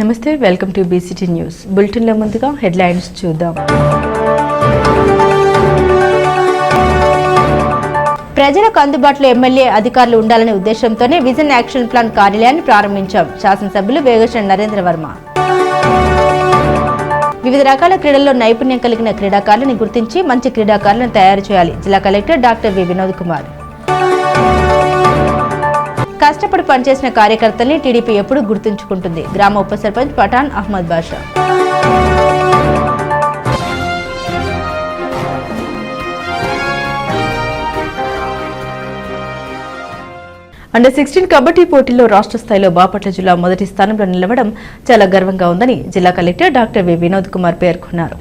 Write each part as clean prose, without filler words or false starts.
నమస్తే, welcome to BCT news. బులెటిన్లో ముందుగా హెడ్లైన్స్ చూద్దాం. ప్రజలకు అందుబాటులో ఎమ్మెల్యే అధికారులు ఉండాలనే ఉద్దేశంతోనే విజన్ యాక్షన్ ప్లాన్ కార్యాలయాన్ని ప్రారంభించాం. శాసనసభ్యులు వేగేశ్వర నరేంద్ర వర్మ. వివిధ రకాల క్రీడల్లో నైపుణ్యం కలిగిన క్రీడాకారులను గుర్తించి మంచి క్రీడాకారులను తయారు చేయాలి. జిల్లా collector doctor V Vinod Kumar. కష్టపడి పనిచేసిన కార్యకర్తల్ని టీడీపీ ఎప్పుడూ గుర్తుంచుకుంటుంది. గ్రామ ఉప సర్పంచ్ పఠాన్ అహ్మద్ బాషా. అండర్ 16 కబడ్డీ పోటీల్లో రాష్ట్ర స్థాయిలో బాపట్ల జిల్లా మొదటి స్థానంలో నిలవడం చాలా గర్వంగా ఉందని జిల్లా collector doctor V Vinod Kumar పేర్కొన్నారు.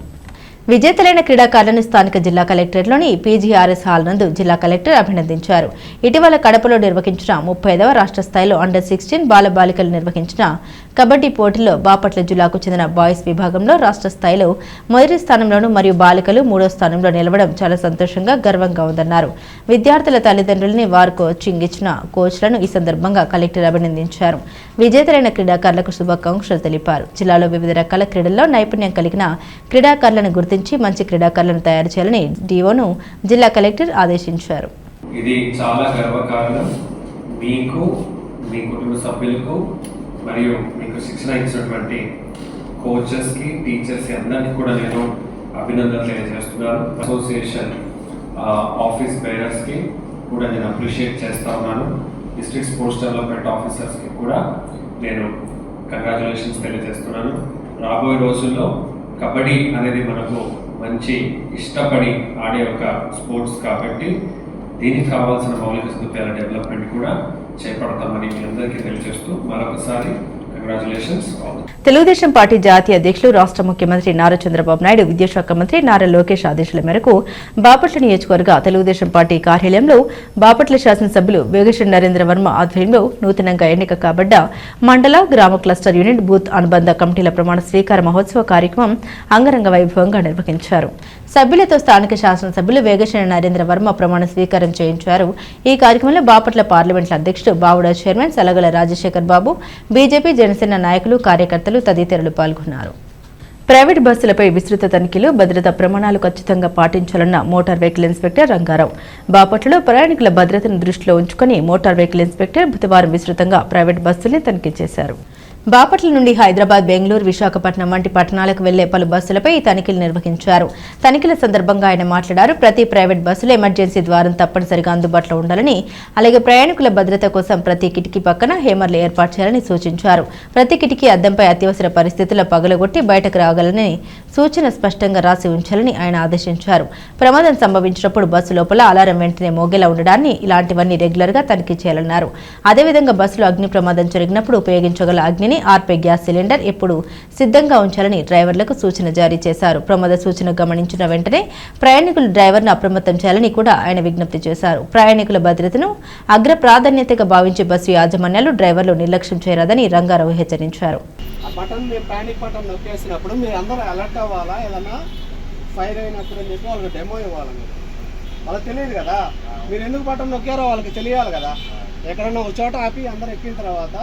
విజేతలైన క్రీడాకారులను స్థానిక జిల్లా కలెక్టరేట్లోని పీజీఆర్ఎస్ హాల్ నందు జిల్లా కలెక్టర్ అభినందించారు. ఇటీవల కడపలో నిర్వహించిన 35వ రాష్ట్ర స్థాయిలో అండర్ 16 బాలబాలికలు నిర్వహించిన కబడ్డీ పోటీల్లో బాపట్ల జిల్లాకు చెందిన బాయ్స్ విభాగంలో రాష్ట్ర స్థాయిలో మొదటి స్థానంలోనూ మరియు బాలికలు 3వ స్థానంలో నిలవడం చాలా సంతోషంగా గర్వంగా ఉందన్నారు. విద్యార్థుల తల్లిదండ్రులని వారు కోచింగ్ ఇచ్చిన కోచ్లను ఈ సందర్భంగా కలెక్టర్ అభినందించారు. విజేతలైన క్రీడాకారులకు శుభాకాంక్షలు తెలిపారు. జిల్లాలో వివిధ రకాల క్రీడల్లో నైపుణ్యం కలిగిన క్రీడాకారులను గుర్తించి మంచి క్రీడాకారులను తయారు చేయాలని డిఓను జిల్లా కలెక్టర్ ఆదేశించారు. ఇది చాలా గర్వకారణం. మీకు, మీ కుటుంబ సభ్యులకు మరియు మీకు శిక్షణ ఇచ్చినటువంటి కోచెస్కి, టీచర్స్కి అందరికీ కూడా నేను అభినందనలు తెలియజేస్తున్నాను. అసోసియేషన్ ఆఫీస్ బేరర్స్కి కూడా నేను అప్రిషియేట్ చేస్తా ఉన్నాను. డిస్ట్రిక్ట్ స్పోర్ట్స్ డెవలప్మెంట్ ఆఫీసర్స్కి కూడా నేను కంగ్రాచులేషన్స్ తెలియజేస్తున్నాను. రాబోయే రోజుల్లో కబడ్డీ అనేది మనకు మంచి ఇష్టపడి ఆడే ఒక స్పోర్ట్స్ కాబట్టి దీనికి కావాల్సిన మౌలిక సదుపాయాల డెవలప్మెంట్ కూడా చేపడతామని మీ అందరికీ తెలియజేస్తూ మరొకసారి కంగ్రాచులేషన్స్. తెలుగుదేశం పార్టీ జాతీయ అధ్యక్షులు, రాష్ట్ర ముఖ్యమంత్రి నారా చంద్రబాబు నాయుడు, విద్యాశాఖ మంత్రి నారా లోకేష్ ఆదేశాల మేరకు బాపట్ల నియోజకవర్గ తెలుగుదేశం పార్టీ కార్యాలయంలో బాపట్ల శాసనసభ్యులు వేగేశ్వర నరేంద్ర వర్మ ఆధ్వర్యంలో నూతనంగా ఎన్నిక కాబడ్డ మండల, గ్రామ క్లస్టర్ యూనిట్, బూత్ అనుబంధ కమిటీల ప్రమాణ స్వీకార మహోత్సవ కార్యక్రమం అంగరంగ వైభవంగా నిర్వహించారు. సభ్యులతో స్థానిక శాసనసభ్యులు వేగేశ్వర నరేంద్ర వర్మ ప్రమాణ స్వీకారం చేయించారు. ఈ కార్యక్రమంలో బాపట్ల పార్లమెంట్ అధ్యక్షుడు బావుడ చైర్మన్ సలగల రాజశేఖర్ బాబు, బీజేపీ, జనసేన నాయకులు, కార్యకర్తలు తదితరులు పాల్గొన్నారు. ప్రైవేట్ బస్సులపై విస్తృత తనిఖీలు, భద్రతా ప్రమాణాలు ఖచ్చితంగా పాటించాలన్న మోటార్ వెహికల్ ఇన్స్పెక్టర్ రంగారావు. బాపట్లలో ప్రయాణికుల భద్రతను దృష్టిలో ఉంచుకుని మోటార్ వెహికల్ ఇన్స్పెక్టర్ బుధవారం విస్తృతంగా ప్రైవేట్ బస్సుల్ని తనిఖీ చేశారు. బాపట్ల నుండి హైదరాబాద్, బెంగళూరు, విశాఖపట్నం వంటి పట్టణాలకు వెళ్లే పలు బస్సులపై తనిఖీలు నిర్వహించారు. తనిఖీల సందర్భంగా ఆయన మాట్లాడారు. ప్రతి ప్రైవేట్ బస్సులో ఎమర్జెన్సీ ద్వారం తప్పనిసరిగా అందుబాటులో ఉండాలని, అలాగే ప్రయాణికుల భద్రత కోసం ప్రతి కిటికీ పక్కన హేమర్లు ఏర్పాటు చేయాలని సూచించారు. ప్రతి కిటికీ అద్దంపై అత్యవసర పరిస్థితుల్లో పగలగొట్టి బయటకు రాగలని సూచన స్పష్టంగా రాసి ఉంచాలని ఆయన ఆదేశించారు. ప్రమాదం సంభవించినప్పుడు బస్సు లోపల అలారం వెంటనే మోగేలా ఉండడాన్ని, ఇలాంటివన్నీ రెగ్యులర్ గా తనిఖీ చేయాలన్నారు. అదేవిధంగా బస్సులో అగ్ని ప్రమాదం జరిగినప్పుడు ఉపయోగించగల అగ్ని ఆర్పే గ్యాస్ సిలిండర్ ఎప్పుడు సిద్ధంగా ఉంచాలని డ్రైవర్లకు సూచన జారీ చేశారు. ప్రమాద సూచన గమనించిన వెంటనే ప్రయాణికులు డ్రైవర్ను అప్రమత్తం చేయాలని కూడా ఆయన విజ్ఞప్తి చేశారు. ప్రయాణికుల భద్రతను అగ్ర ప్రాధాన్యతగా భావించే బస్సు యాజమాన్యాలు, డ్రైవర్లు నిర్లక్ష్యం చేయరాదని రంగారావు హెచ్చరించారు. ఎక్కడన్నా ఒక చోట ఆపి అందరూ ఎక్కిన తర్వాత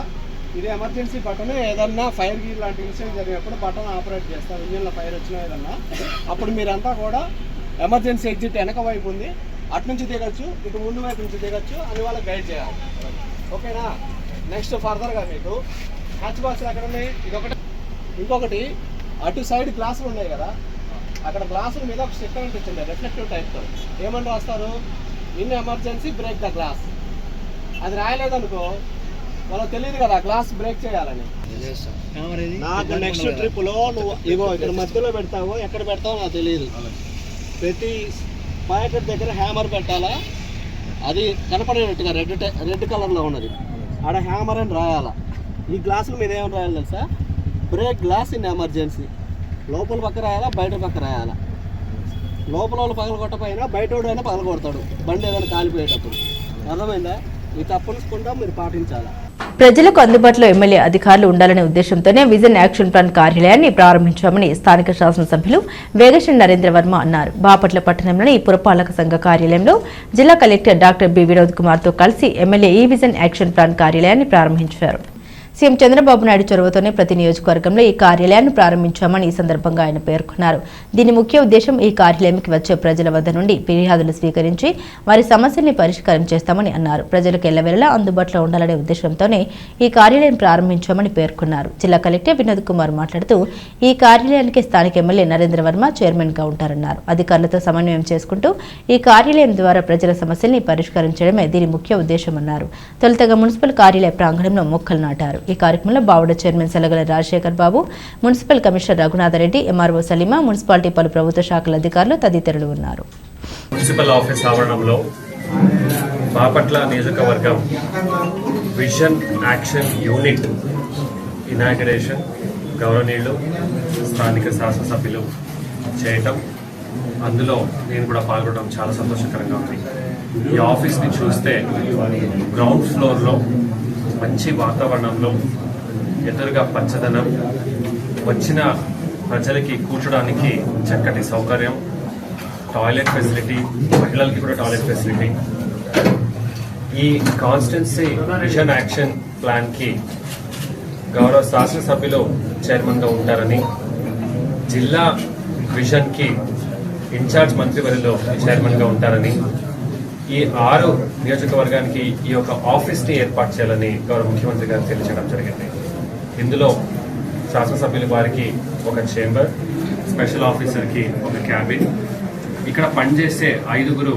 ఇది ఎమర్జెన్సీ బటన్, ఏదన్నా ఫైర్ గీర్ లాంటి ఇన్సిడెంట్ జరిగినప్పుడు బటన్ ఆపరేట్ చేస్తారు. ఇంజిన్లో ఫైర్ వచ్చినా ఏదన్నా అప్పుడు మీరంతా కూడా ఎమర్జెన్సీ ఎగ్జిట్ వెనక వైపు ఉంది, అటు నుంచి దిగచ్చు, ఇటు ముందు వైపు నుంచి దిగచ్చు అని వాళ్ళకి గైడ్ చేయాలి. ఓకేనా? నెక్స్ట్ ఫర్దర్గా మీకు హ్యాచ్ బాక్స్లు ఎక్కడ ఉన్నాయి, ఇదొకటి. ఇంకొకటి అటు సైడ్ గ్లాసులు ఉన్నాయి కదా, అక్కడ గ్లాసుల మీద ఒక స్టిక్కర్ అంటించింది రిఫ్లెక్టివ్ టైప్తో. ఏమని రాస్తారు? In emergency break the glass. అది రాయలేదనుకో వాళ్ళకి తెలియదు కదా గ్లాస్ బ్రేక్ చేయాలని. నాకు నెక్స్ట్ ట్రిప్లో నువ్వు ఇగో ఇక్కడ మధ్యలో పెడతావో ఎక్కడ పెడతావో నాకు తెలియదు. ప్రతి ప్యాకెట్ దగ్గర హ్యామర్ పెట్టాలా, అది కనపడేటట్టుగా రెడ్ కలర్లో ఉన్నది, ఆడ హ్యామర్ అని రాయాలా. ఈ గ్లాసుల మీద ఏమని రాయాలి తెలుసా? Break glass in emergency. లోపల పక్క రాయాలా, బయట పక్క రాయాలా. లోపల వాళ్ళు పగల కొట్టపోయినా బయట అయినా పగల కొడతాడు బండి ఏదైనా కాలిపోయేటప్పుడు. అర్థమైందా? ఈ తప్పనిసరిగా మీరు పాటించాలా. ప్రజలకు అందుబాటులో ఎమ్మెల్యే అధికారులు ఉండాలనే ఉద్దేశంతోనే విజన్ యాక్షన్ ప్లాన్ కార్యాలయాన్ని ప్రారంభించామని స్థానిక శాసనసభ్యులు వేగేశ్వర నరేంద్ర వర్మ అన్నారు. బాపట్ల పట్టణంలోని పురపాలక సంఘ కార్యాలయంలో జిల్లా collector doctor B Vinod Kumar తో కలిసి ఎమ్మెల్యే ఈ విజన్ యాక్షన్ ప్లాన్ కార్యాలయాన్ని ప్రారంభించారు. సీఎం చంద్రబాబు నాయుడు చొరవతోనే ప్రతి నియోజకవర్గంలో ఈ కార్యాలయాన్ని ప్రారంభించామని ఈ సందర్భంగా ఆయన పేర్కొన్నారు. దీని ముఖ్య ఉద్దేశం ఈ కార్యాలయానికి వచ్చే ప్రజల వద్ద నుండి ఫిర్యాదులు స్వీకరించి వారి సమస్యల్ని పరిష్కారం చేస్తామని అన్నారు. ప్రజలకు ఎల్లవేళలా అందుబాటులో ఉండాలనే ఉద్దేశంతోనే ఈ కార్యాలయం ప్రారంభించామని పేర్కొన్నారు. జిల్లా కలెక్టర్ వినోద్ కుమార్ మాట్లాడుతూ ఈ కార్యాలయానికి స్థానిక ఎమ్మెల్యే నరేంద్ర వర్మ చైర్మన్ గా ఉంటారన్నారు. అధికారులతో సమన్వయం చేసుకుంటూ ఈ కార్యాలయం ద్వారా ప్రజల సమస్యల్ని పరిష్కరించడమే దీని ముఖ్య ఉద్దేశమన్నారు. తొలుతగా మున్సిపల్ కార్యాలయ ప్రాంగణంలో మొక్కలు నాటారు. ఈ కార్యక్రమంలో బావుడ chairman Selagala Rajasekhar Babu, municipal commissioner Raghunathareddy, MRO Salima, municipality పలు ప్రభుత్వ శాఖల అధికారులు తదితరులు ఉన్నారు. మున్సిపల్ ఆఫీస్ ఆవరణంలో బాపట్ల నియోజకవర్గం విజన్ యాక్షన్ యూనిట్ ఇనాగ్రేషన్ గౌరవనీయులు స్థానిక శాసనసభ్యులు చేయటం, అందులో నేను కూడా పాల్గొనడం చాలా సంతోషకరంగా ఉంది. ఈ ఆఫీస్ని చూస్తే గ్రౌండ్ ఫ్లోర్లో మంచి వాతావరణంలో ఎదురుగా పచ్చదనం, వచ్చిన ప్రజలకి కూర్చోడానికి చక్కటి సౌకర్యం, టాయిలెట్ ఫెసిలిటీ, మహిళలకి కూడా టాయిలెట్ ఫెసిలిటీ. ఈ కాన్స్టిట్యున్సీ విజన్ యాక్షన్ ప్లాన్కి గౌరవ శాసనసభ్యులు చైర్మన్గా ఉంటారని, జిల్లా విజన్కి ఇన్ఛార్జ్ మంత్రివర్యులు చైర్మన్గా ఉంటారని, ఈ 6 నియోజకవర్గానికి ఈ యొక్క ఆఫీస్ని ఏర్పాటు చేయాలని గౌరవ ముఖ్యమంత్రి గారు తెలియజేయడం జరిగింది. ఇందులో శాసనసభ్యుల వారికి ఒక చేంబర్, స్పెషల్ ఆఫీసర్కి ఒక క్యాబిన్, ఇక్కడ పనిచేసే 5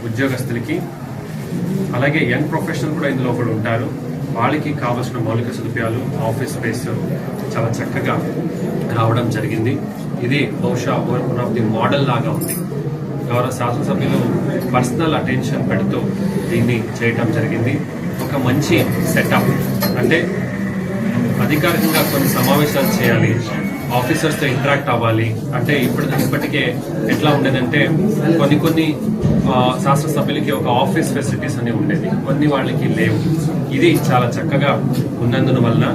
ఉద్యోగస్తులకి, అలాగే యంగ్ ప్రొఫెషనల్ కూడా ఇందులో ఒకరు ఉంటారు. వాళ్ళకి కావాల్సిన మౌలిక సదుపాయాలు, ఆఫీస్ స్పేస్ చాలా చక్కగా రావడం జరిగింది. ఇది బహుశా వన్ ఆఫ్ ది మోడల్ లాగా ఉంది. గౌరవ శాసనసభ్యులు పర్సనల్ అటెన్షన్ పెడుతూ దీన్ని చేయటం జరిగింది. ఒక మంచి సెటప్, అంటే అధికారికంగా కొన్ని సమావేశాలు చేయాలి, ఆఫీసర్స్తో ఇంటరాక్ట్ అవ్వాలి. అంటే ఇప్పటికే ఎట్లా ఉండేదంటే కొన్ని శాసనసభ్యులకి ఒక ఆఫీస్ ఫెసిలిటీస్ అనేవి ఉండేది, కొన్ని వాళ్ళకి లేవు. ఇది చాలా చక్కగా ఉన్నందున వలన,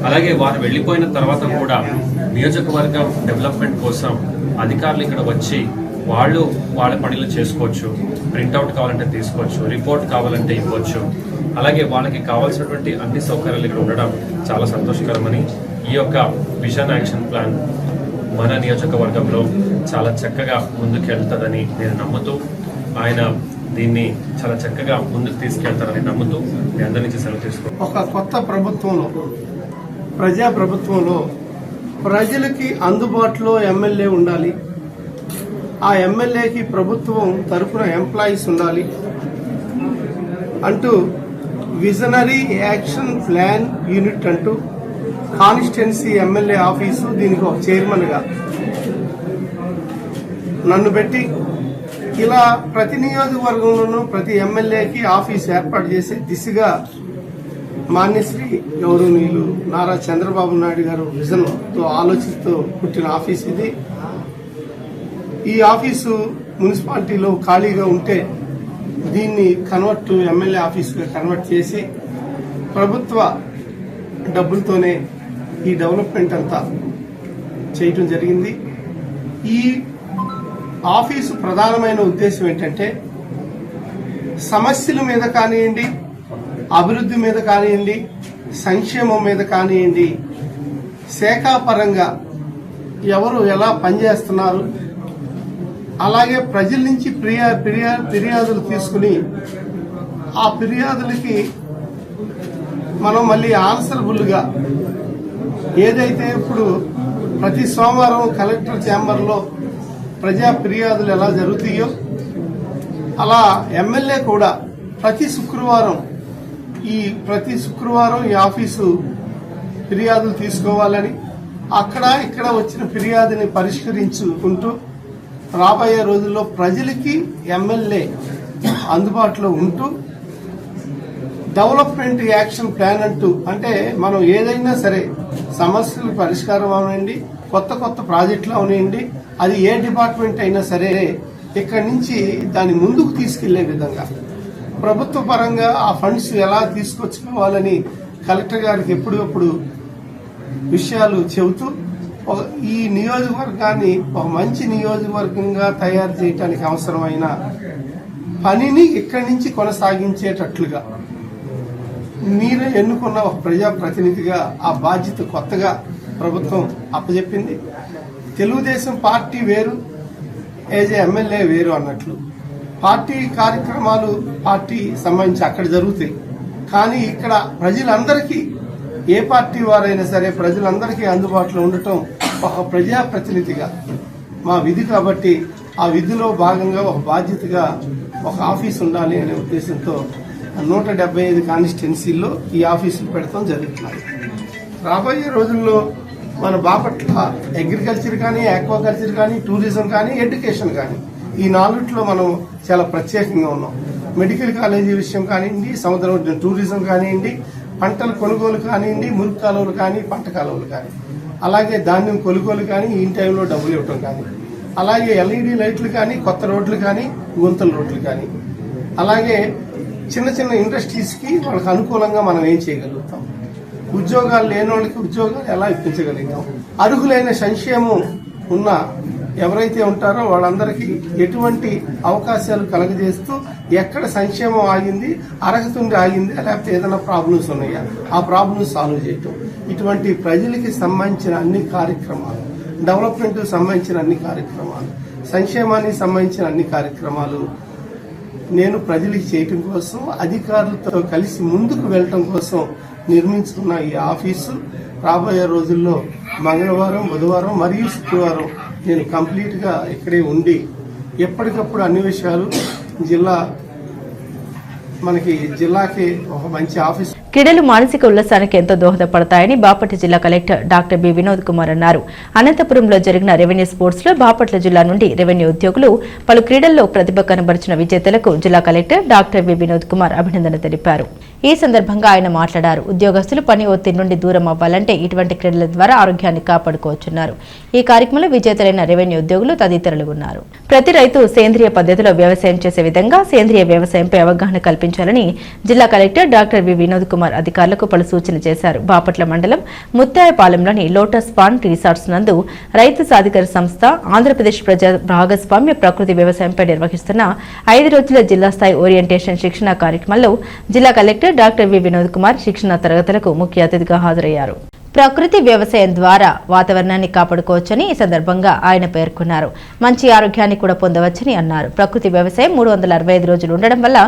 అలాగే వారు వెళ్ళిపోయిన తర్వాత కూడా నియోజకవర్గం డెవలప్మెంట్ కోసం అధికారులు ఇక్కడ వచ్చి వాళ్ళు వాళ్ళ పనులు చేసుకోవచ్చు, ప్రింట్అవుట్ కావాలంటే తీసుకోవచ్చు, రిపోర్ట్ కావాలంటే ఇవ్వచ్చు. అలాగే వాళ్ళకి కావాల్సినటువంటి అన్ని సౌకర్యాలు ఇక్కడ ఉండడం చాలా సంతోషకరమని, ఈ యొక్క విజన్ యాక్షన్ ప్లాన్ మన నియోజకవర్గంలో చాలా చక్కగా ముందుకు వెళ్తుందని నేను నమ్ముతూ, ఆయన దీన్ని చాలా చక్కగా ముందుకు తీసుకెళ్తారని నమ్ముతూ మీ అందరి నుంచి సెలవు తీసుకో. ఒక కొత్త ప్రభుత్వంలో, ప్రజా ప్రభుత్వంలో ప్రజలకి అందుబాటులో ఎమ్మెల్యే ఉండాలి, ఆ ఎమ్మెల్యేకి ప్రభుత్వం తరఫున ఎంప్లాయీస్ ఉండాలి అంటూ విజనరీ యాక్షన్ ప్లాన్ యూనిట్ అంటూ కాన్స్టిట్యున్సీ ఎమ్మెల్యే ఆఫీసు, దీనికి ఒక చైర్మన్గా నన్ను పెట్టి ఇలా ప్రతి నియోజకవర్గంలోనూ ప్రతి ఎమ్మెల్యేకి ఆఫీస్ ఏర్పాటు చేసే దిశగా మాన్యశ్రీ గౌరవనీయులు నారా చంద్రబాబు నాయుడు గారు విజన్తో ఆలోచిస్తూ పుట్టిన ఆఫీస్ ఇది. ఈ ఆఫీసు మున్సిపాలిటీలో ఖాళీగా ఉంటే దీన్ని ఎమ్మెల్యే ఆఫీసుగా కన్వర్ట్ చేసి ప్రభుత్వ డబ్బులతోనే ఈ డెవలప్మెంట్ అంతా చేయటం జరిగింది. ఈ ఆఫీసు ప్రధానమైన ఉద్దేశం ఏంటంటే సమస్యల మీద కానివ్వండి, అభివృద్ధి మీద కానివ్వండి, సంక్షేమం మీద కానివ్వండి, శాఖాపరంగా ఎవరు ఎలా పనిచేస్తున్నారు, అలాగే ప్రజల నుంచి ఫిర్యాదులు తీసుకుని ఆ ఫిర్యాదులకి మనం మళ్ళీ ఆన్సరబుల్గా ఏదైతే ఇప్పుడు ప్రతి సోమవారం కలెక్టర్ ఛాంబర్లో ప్రజా ఫిర్యాదులు ఎలా జరుగుతాయో అలా ఎమ్మెల్యే కూడా ప్రతి శుక్రవారం ఈ ఆఫీసు ఫిర్యాదులు తీసుకోవాలని, అక్కడ ఇక్కడ వచ్చిన ఫిర్యాదుని పరిష్కరించుకుంటూ రాబోయే రోజుల్లో ప్రజలకి ఎమ్మెల్యే అందుబాటులో ఉంటూ డెవలప్మెంట్ యాక్షన్ ప్లాన్ అంటూ, అంటే మనం ఏదైనా సరే సమస్యలు పరిష్కారం అవనండి, కొత్త ప్రాజెక్టులు అవనండి, అది ఏ డిపార్ట్మెంట్ అయినా సరే ఇక్కడి నుంచి దాన్ని ముందుకు తీసుకెళ్లే విధంగా ప్రభుత్వ పరంగా ఆ ఫండ్స్ ఎలా తీసుకొచ్చుకోవాలని కలెక్టర్ గారికి ఎప్పుడప్పుడు విషయాలు చెబుతూ ఈ నియోజకవర్గాన్ని ఒక మంచి నియోజకవర్గంగా తయారు చేయడానికి అవసరమైన పనిని ఇక్కడి నుంచి కొనసాగించేటట్లుగా మీరే ఎన్నుకున్న ఒక ప్రజాప్రతినిధిగా ఆ బాధ్యత కొత్తగా ప్రభుత్వం అప్పచెప్పింది. తెలుగుదేశం పార్టీ వేరు, యాజ్ ఎమ్మెల్యే వేరు అన్నట్లు పార్టీ కార్యక్రమాలు పార్టీ సంబంధించి అక్కడ జరుగుతాయి. కానీ ఇక్కడ ప్రజలందరికీ, ఏ పార్టీ వారైనా సరే ప్రజలందరికీ అందుబాటులో ఉండటం ఒక ప్రజాప్రతినిధిగా మా విధి. కాబట్టి ఆ విధిలో భాగంగా ఒక బాధ్యతగా ఒక ఆఫీస్ ఉండాలి అనే ఉద్దేశంతో 175 కాన్స్టిట్యున్సీల్లో ఈ ఆఫీసులు పెడతాం జరుగుతున్నాయి. రాబోయే రోజుల్లో మన బాపట్ల అగ్రికల్చర్ కానీ, ఆక్వాకల్చర్ కానీ, టూరిజం కానీ, ఎడ్యుకేషన్ కానీ ఈ నాలుగిట్లో మనం చాలా ప్రత్యేకంగా ఉన్నాం. మెడికల్ కాలేజీ విషయం కానివ్వండి, సముద్రం టూరిజం కానివ్వండి, పంటల కొనుగోలు కానివ్వండి, మురుగు కాలువలు కానీ, పంట కాలువలు కానీ, అలాగే ధాన్యం కొనుగోలు కానీ, ఈ టైంలో డబ్బులు ఇవ్వటం కానీ, అలాగే ఎల్ఈడి లైట్లు కానీ, కొత్త రోడ్లు కానీ, గుంతల రోడ్లు కానీ, అలాగే చిన్న చిన్న ఇండస్ట్రీస్కి వాళ్ళకి అనుకూలంగా మనం ఏం చేయగలుగుతాం, ఉద్యోగాలు లేని వాళ్ళకి ఉద్యోగాలు ఎలా ఇప్పించగలుగుతాం, అర్హులైన సంక్షేమం ఉన్న ఎవరైతే ఉంటారో వాళ్ళందరికీ ఎటువంటి అవకాశాలు కలగజేస్తూ ఎక్కడ సంక్షేమం ఆగింది, అర్హత ఉండి ఆగింది, లేకపోతే ఏదైనా ప్రాబ్లమ్స్ ఉన్నాయా ఆ ప్రాబ్లమ్స్ సాల్వ్ చేయటం, ఇటువంటి ప్రజలకి సంబంధించిన అన్ని కార్యక్రమాలు, డెవలప్మెంట్ సంబంధించిన అన్ని కార్యక్రమాలు, సంక్షేమానికి సంబంధించిన అన్ని కార్యక్రమాలు నేను ప్రజలకు చేయటం కోసం, అధికారులతో కలిసి ముందుకు వెళ్ళటం కోసం నిర్మించుకున్న ఈ ఆఫీసు రాబోయే రోజుల్లో మంగళవారం, బుధవారం మరియు శుక్రవారం నేను కంప్లీట్గా ఇక్కడే ఉండి ఎప్పటికప్పుడు అన్ని విషయాలు జిల్లాకి ఒక మంచి ఆఫీస్. క్రీడలు మానసిక ఉల్లాసానికి ఎంతో దోహదపడతాయని బాపట్ల జిల్లా collector doctor B Vinod Kumar అన్నారు. అనంతపురంలో జరిగిన రెవెన్యూ స్పోర్ట్స్ లో బాపట్ల జిల్లా నుండి రెవెన్యూ ఉద్యోగులు పలు క్రీడల్లో ప్రతిభ కనబరిచిన విజేతలకు జిల్లా collector doctor B Vinod Kumar అభినందన తెలిపారు. ఈ సందర్భంగా ఆయన మాట్లాడారు. ఉద్యోగస్తులు పని ఒత్తిడి నుండి దూరం అవ్వాలంటే ఇటువంటి క్రీడల ద్వారా ఆరోగ్యాన్ని కాపాడుకోవచ్చున్నారు. ఈ కార్యక్రమంలో విజేతలైన రెవెన్యూ ఉద్యోగులు తదితరులు ఉన్నారు. ప్రతి రైతు సేంద్రియ పద్ధతిలో వ్యవసాయం చేసే విధంగా సేంద్రియ వ్యవసాయంపై అవగాహన కల్పించాలని జిల్లా collector doctor V Vinod Kumar అధికారులకు పలు సూచనలు చేశారు. బాపట్ల మండలం ముత్తాయపాలెంలోని లోటస్ పాండ్ రిసార్ట్స్ నందు రైతు సాధికార సంస్థ, ఆంధ్రప్రదేశ్ ప్రజా భాగస్వామ్య ప్రకృతి వ్యవసాయంపై నిర్వహిస్తున్న 5 రోజుల జిల్లా స్థాయి ఓరియంటేషన్ శిక్షణ కార్యక్రమంలో జిల్లా collector doctor V Vinod Kumar శిక్షణ తరగతులకు ముఖ్య అతిథిగా హాజరయ్యారు. ప్రకృతి వ్యవసాయం ద్వారా వాతావరణాన్ని కాపాడుకోవచ్చని ఈ సందర్భంగా ఆయన పేర్కొన్నారు. మంచి ఆరోగ్యాన్ని కూడా పొందవచ్చని అన్నారు. ప్రకృతి వ్యవసాయం 365 రోజులు ఉండడం వల్ల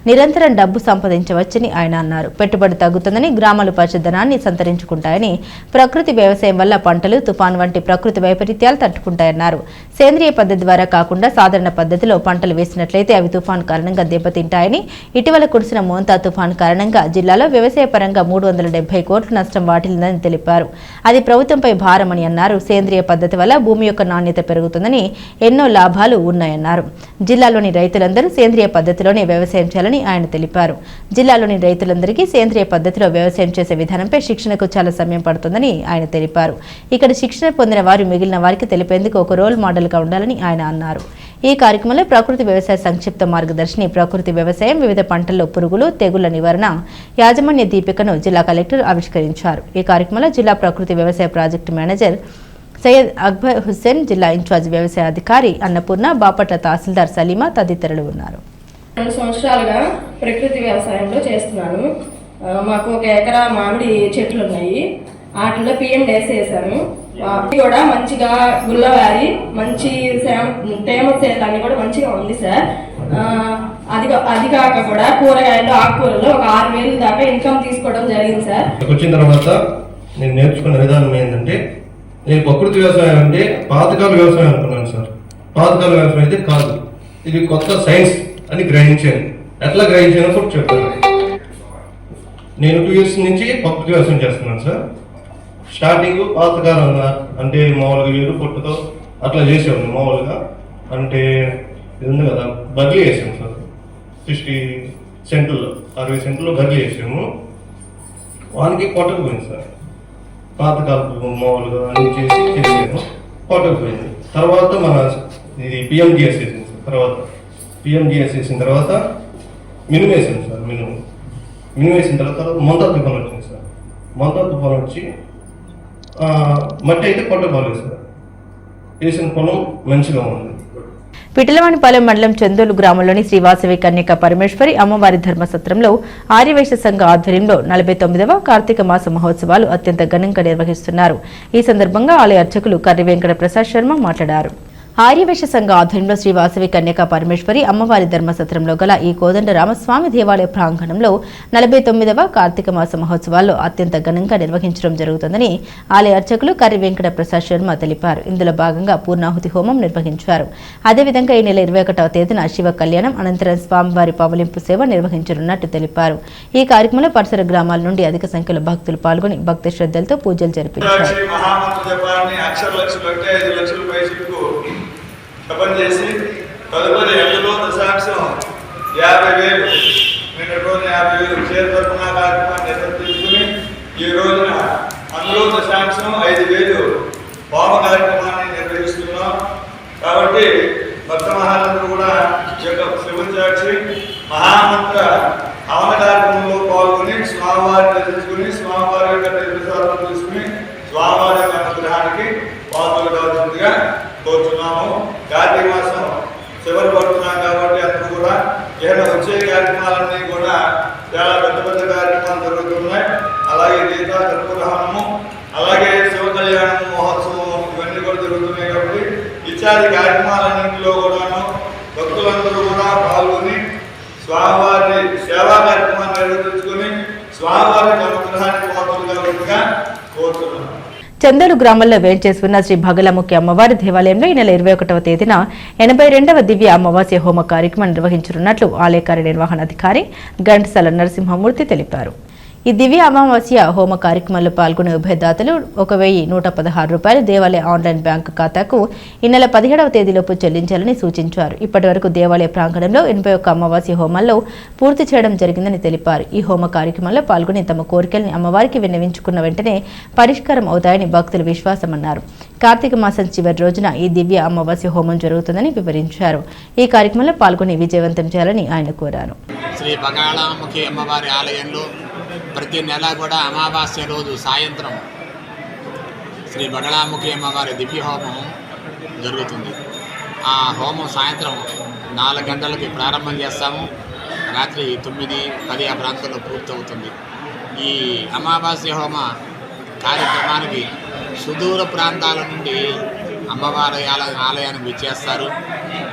నిరంతరం డబ్బు సంపాదించవచ్చని ఆయన అన్నారు. పెట్టుబడి తగ్గుతుందని, గ్రామాలు పచ్చదనాన్ని సంతరించుకుంటాయని, ప్రకృతి వ్యవసాయం వల్ల పంటలు, తుఫాన్ వంటి ప్రకృతి వైపరీత్యాలు తట్టుకుంటాయన్నారు. సేంద్రియ పద్ధతి ద్వారా కాకుండా సాధారణ పద్ధతిలో పంటలు వేసినట్లయితే అవి తుఫాన్ కారణంగా దెబ్బతింటాయని, ఇటీవల కురిసిన మోంతా తుఫాన్ కారణంగా జిల్లాలో వ్యవసాయ పరంగా 370 కోట్ల నష్టం వాటిల్లిందని తెలిపారు. అది ప్రభుత్వంపై భారమని అన్నారు. సేంద్రియ పద్ధతి వల్ల భూమి యొక్క నాణ్యత పెరుగుతుందని, ఎన్నో లాభాలు ఉన్నాయన్నారు. జిల్లాలోని రైతులందరూ సేంద్రియ పద్ధతిలోనే వ్యవసాయం చేయాలని ఆయన తెలిపారు. జిల్లాలోని రైతులందరికీ సేంద్రియ పద్ధతిలో వ్యవసాయం చేసే విధానంపై శిక్షణకు చాలా సమయం పడుతుందని ఆయన తెలిపారు. ఇక్కడ శిక్షణ పొందిన వారు మిగిలిన వారికి తెలిపేందుకు ఒక రోల్ మోడల్ గా ఉండాలని ఆయన అన్నారు. ఈ కార్యక్రమంలో ప్రకృతి వ్యవసాయ సంక్షిప్త మార్గదర్శిని, ప్రకృతి వ్యవసాయం, వివిధ పంటల్లో పురుగులు, తెగుళ్ల నివారణ, యాజమాన్య దీపికను జిల్లా కలెక్టర్ ఆవిష్కరించారు. ఈ కార్యక్రమంలో జిల్లా ప్రకృతి వ్యవసాయ ప్రాజెక్టు మేనేజర్ సయ్యద్ అక్బర్ హుస్సేన్, జిల్లా ఇన్ఛార్జ్ వ్యవసాయ అధికారి అన్నపూర్ణ, బాపట్ల తహసీల్దార్ సలీమా తదితరులు ఉన్నారు. 2 సంవత్సరాలుగా ప్రకృతి వ్యవసాయంలో చేస్తున్నాను. మాకు 1 ఎకరా మామిడి చెట్లు ఉన్నాయి. వాటిలో పిఎండేస్ వేసాను. కూడా మంచిగా గుల్లవారి మంచి తేమ శాతాన్ని కూడా మంచిగా ఉంది సార్. అది కాక కూడా కూరగాయలు, ఆకుకూరలు ఒక 6,000 దాకా ఇన్కమ్ తీసుకోవడం జరిగింది సార్. వచ్చిన తర్వాత నేను నేర్చుకున్న విధానం ఏంటంటే, నేను ప్రకృతి వ్యవసాయం అంటే పాతకాల వ్యవసాయం అనుకున్నాను సార్. పాతకాల వ్యవసాయం అయితే కాదు, ఇది కొత్త సైన్స్ అని గ్రహించాను. ఎట్లా గ్రహించానో కూడా చెప్తాను. నేను 2 years నుంచి ప్రకృతి వ్యవసాయం చేస్తున్నాను సార్. స్టార్టింగ్ పాతకాలంగా అంటే మామూలుగా ఏరు పొట్టుతో అట్లా చేసాము. మామూలుగా అంటే ఇది ఉంది కదా, బదిలీ వేసాము సార్. 60 సెంట్లలో 60 సెంట్లో బదిలీ వేసాము. వానికి కొట్టకపోయింది సార్. పాతకాలపు మామూలుగా అన్ని చేసాము, కొట్టకపోయింది. తర్వాత మన ఇది పిఎంజిఎస్ వేసింది సార్. తర్వాత పిఎంజిఎస్ వేసిన తర్వాత మినుము వేసాము సార్. మినుము వేసిన తర్వాత మొంతా తుఫాన్ వచ్చింది సార్. మొంతా తుఫాన్ వచ్చి మట్టి అయితే కొట్టకపోలేదు సార్. వేసిన పొలం మంచిగా ఉంది. పిటలవానిపాలెం మండలం చందోలు గ్రామంలోని శ్రీ వాసవి కన్యక పరమేశ్వరి అమ్మవారి ధర్మసత్రంలో ఆర్యవైశ్య సంఘ ఆధ్వర్యంలో 49వ కార్తీక మాస మహోత్సవాలు అత్యంత ఘనంగా నిర్వహిస్తున్నారు. ఈ సందర్భంగా ఆలయ అర్చకులు కర్రి వెంకట ప్రసాద్ శర్మ మాట్లాడారు. ఆర్యవైశ్య సంఘ ఆధ్వర్యంలో శ్రీ వాసవి కన్యక పరమేశ్వరి అమ్మవారి ధర్మసత్రంలో గల ఈ కోదండ రామస్వామి దేవాలయ ప్రాంగణంలో 49వ కార్తీక మాస మహోత్సవాల్లో అత్యంత ఘనంగా నిర్వహించడం జరుగుతుందని ఆలయ అర్చకులు కర్రి వెంకట ప్రసాద్ శర్మ తెలిపారు. ఇందులో భాగంగా పూర్ణాహుతి హోమం నిర్వహించారు. అదేవిధంగా ఈ నెల 21వ తేదీన శివ కళ్యాణం అనంతరం స్వామివారి పవలింపు సేవ నిర్వహించనున్నట్టు తెలిపారు. ఈ కార్యక్రమంలో పరిసర గ్రామాల నుండి అధిక సంఖ్యలో భక్తులు పాల్గొని భక్తి శ్రద్ధలతో పూజలు జరిపించారు. జపం చేసి తదుపరి అందులో దశాంశం 50,000 నిన్న రోజున 50,000 షేర్ తరపున కార్యక్రమాన్ని నిర్వర్తించుకుని ఈ రోజున అందులో దశాంశం 5,000 హోమ కార్యక్రమాన్ని నిర్వహిస్తున్నాం. కాబట్టి భక్త మహాలందరూ కూడా ఈ యొక్క శివచాక్షి మహామంత్ర హవన కార్యక్రమంలో పాల్గొని స్వామివారిని దర్శించుకుని స్వామివారి యొక్క ప్రసాదం తీసుకుని స్వామివారి యొక్క అనుగ్రహానికి పాత్రలు కావాల్సిందిగా కోరుతున్నాము. కార్తీక మాసం చివరి పడుతున్నాం కాబట్టి అందరూ కూడా ఏదైనా వచ్చే కార్యక్రమాలన్నీ కూడా చాలా పెద్ద పెద్ద కార్యక్రమాలు జరుగుతున్నాయి. అలాగే గీతా కర్పూరహవనము, అలాగే శివ కళ్యాణము మహోత్సవం ఇవన్నీ కూడా జరుగుతున్నాయి. కాబట్టి ఇత్యాది కార్యక్రమాలన్నింటిలో కూడాను భక్తులందరూ కూడా పాల్గొని స్వామివారి సేవా కార్యక్రమాన్ని నిర్వర్తించుకొని స్వామివారి అనుగ్రహానికి పాత్రలుగా కోరుతున్నాము. చందోలు గ్రామంలో వేంచేసి ఉన్న శ్రీ భగలముఖి అమ్మవారి దేవాలయంలో ఈ నెల 21వ తేదీన 82వ దివ్య అమావాస్య హోమ కార్యక్రమం నిర్వహించనున్నట్లు ఆలయ కార్యనిర్వహణాధికారి ఘంటసాల నరసింహమూర్తి తెలిపారు. ఈ దివ్య అమావాస్య హోమ కార్యక్రమంలో పాల్గొనే ఉభయదాతలు 1,116 రూపాయలు దేవాలయ ఆన్లైన్ బ్యాంకు ఖాతాకు ఈ నెల 17వ తేదీలోపు చెల్లించాలని సూచించారు. ఇప్పటి వరకు దేవాలయ ప్రాంగణంలో 81 అమావాస్య హోమాల్లో పూర్తి చేయడం జరిగిందని తెలిపారు. ఈ హోమ కార్యక్రమంలో పాల్గొని తమ కోరికల్ని అమ్మవారికి విన్నవించుకున్న వెంటనే పరిష్కారం అవుతాయని భక్తులు విశ్వాసమన్నారు. కార్తీక మాసం చివరి రోజున ఈ దివ్య అమావాస్య హోమం జరుగుతుందని వివరించారు. ఈ కార్యక్రమంలో పాల్గొని విజయవంతం చేయాలని ఆయన కోరారు. శ్రీ బగళాముఖి అమ్మవారి ఆలయంలో ప్రతి నెల కూడా అమావాస్య రోజు సాయంత్రం శ్రీ బగళాముఖి అమ్మవారి దివ్య హోమం జరుగుతుంది. ఆ హోమం సాయంత్రం 4 గంటలకి ప్రారంభం చేస్తాము. రాత్రి 9, 10 ఆ ప్రాంతంలో పూర్తవుతుంది. ఈ అమావాస్య హోమ కార్యక్రమానికి సుదూర ప్రాంతాల నుండి అమ్మవారి ఆలయానికి విచ్చేస్తారు.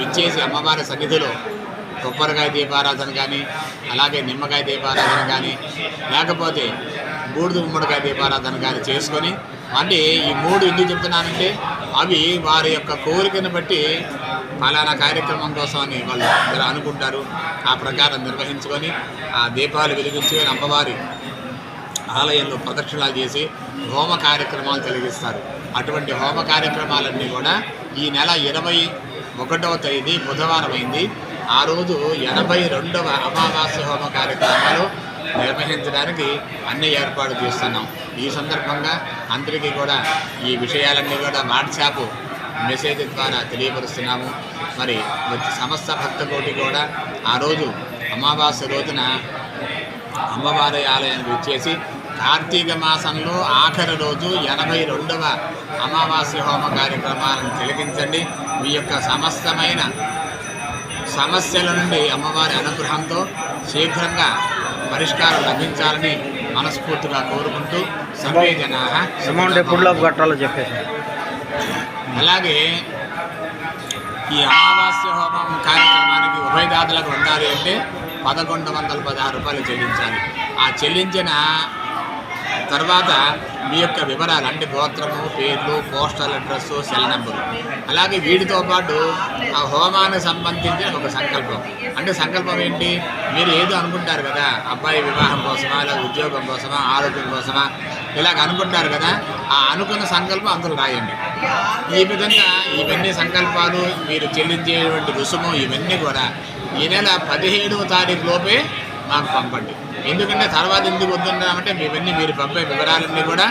విచ్చేసి అమ్మవారి సన్నిధిలో కొబ్బరికాయ దీపారాధన కానీ, అలాగే నిమ్మకాయ దీపారాధన కానీ, లేకపోతే బూడిద గుమ్మడికాయ దీపారాధన కానీ చేసుకొని, అంటే ఈ 3 ఎందుకు చెప్తున్నానంటే అవి వారి యొక్క కోరికను బట్టి ఫలానా కార్యక్రమం కోసం అని వాళ్ళు అనుకుంటారు. ఆ ప్రకారం నిర్వహించుకొని ఆ దీపాలు వెలిగించుకొని అమ్మవారి ఆలయంలో ప్రదక్షిణాలు చేసి హోమ కార్యక్రమాలు కలిగిస్తారు. అటువంటి హోమ కార్యక్రమాలన్నీ కూడా ఈ నెల 21వ తేదీ బుధవారం అయింది. ఆ రోజు 82వ అమావాస్య హోమ కార్యక్రమాలు నిర్వహించడానికి అన్ని ఏర్పాటు చేస్తున్నాం. ఈ సందర్భంగా అందరికీ కూడా ఈ విషయాలన్నీ కూడా వాట్సాప్ మెసేజ్ ద్వారా తెలియపరుస్తున్నాము. మరి సమస్త భక్త కోటి కూడా ఆ రోజు అమావాస్య రోజున అమ్మవారి ఆలయానికి వచ్చేసి కార్తీక మాసంలో ఆఖరి రోజు 82వ అమావాస్య హోమ కార్యక్రమాలను తిలకించండి. మీ యొక్క సమస్తమైన సమస్యల నుండి అమ్మవారి అనుగ్రహంతో శీఘ్రంగా పరిష్కారం లభించాలని మనస్ఫూర్తిగా కోరుకుంటూ సర్వే జనాః అమౌంట్ ఎప్పుడులో కట్టాలో చెప్పేసి, అలాగే ఈ అమావాస్య హోమం కార్యక్రమానికి ఉభయదాతలకు ఉండాలి అంటే 1,116 రూపాయలు చెల్లించాలి. ఆ చెల్లించిన తర్వాత మీ యొక్క వివరాలు అంటే గోత్రము, పేర్లు, పోస్టల్ అడ్రస్, సెల్ నెంబరు, అలాగే వీటితో పాటు ఆ హోమానికి సంబంధించిన ఒక సంకల్పం. అంటే సంకల్పం ఏంటి? మీరు ఏదో అనుకుంటారు కదా, అబ్బాయి వివాహం కోసమా, లేదా ఉద్యోగం కోసమా, ఆరోగ్యం కోసమా, ఇలాగ అనుకుంటారు కదా, ఆ అనుకున్న సంకల్పం అందులో రాయండి. ఈ విధంగా ఇవన్నీ సంకల్పాలు, మీరు చెల్లించేటువంటి రుసుము, ఇవన్నీ కూడా ఈ నెల 17వ తారీఖు లోపే మాకు పంపండి. ఎందుకంటే తర్వాత ఎందుకు వద్దున్నామంటే ఇవన్నీ మీరు పంపే వివరాలన్నీ కూడా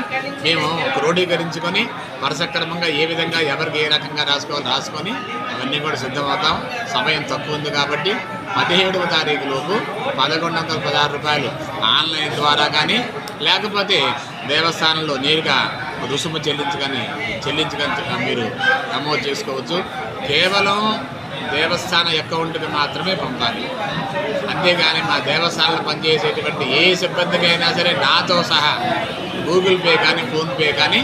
మేము క్రోడీకరించుకొని వరుసక్రమంగా ఏ విధంగా ఎవరికి ఏ రకంగా రాసుకొని అవన్నీ కూడా సిద్ధమవుతాం. సమయం తక్కువ ఉంది కాబట్టి 17వ తారీఖు లోపు 1,116 రూపాయలు ఆన్లైన్ ద్వారా కానీ, లేకపోతే దేవస్థానంలో నేరుగా రుసుము చెల్లించుకొని మీరు నమోదు చేసుకోవచ్చు. కేవలం దేవస్థాన అకౌంట్కి మాత్రమే పంపాలి. అంతేగాని మా దేవస్థానంలో పనిచేసేటువంటి ఏ సిబ్బందికైనా సరే నాతో సహా గూగుల్ పే కానీ ఫోన్పే కానీ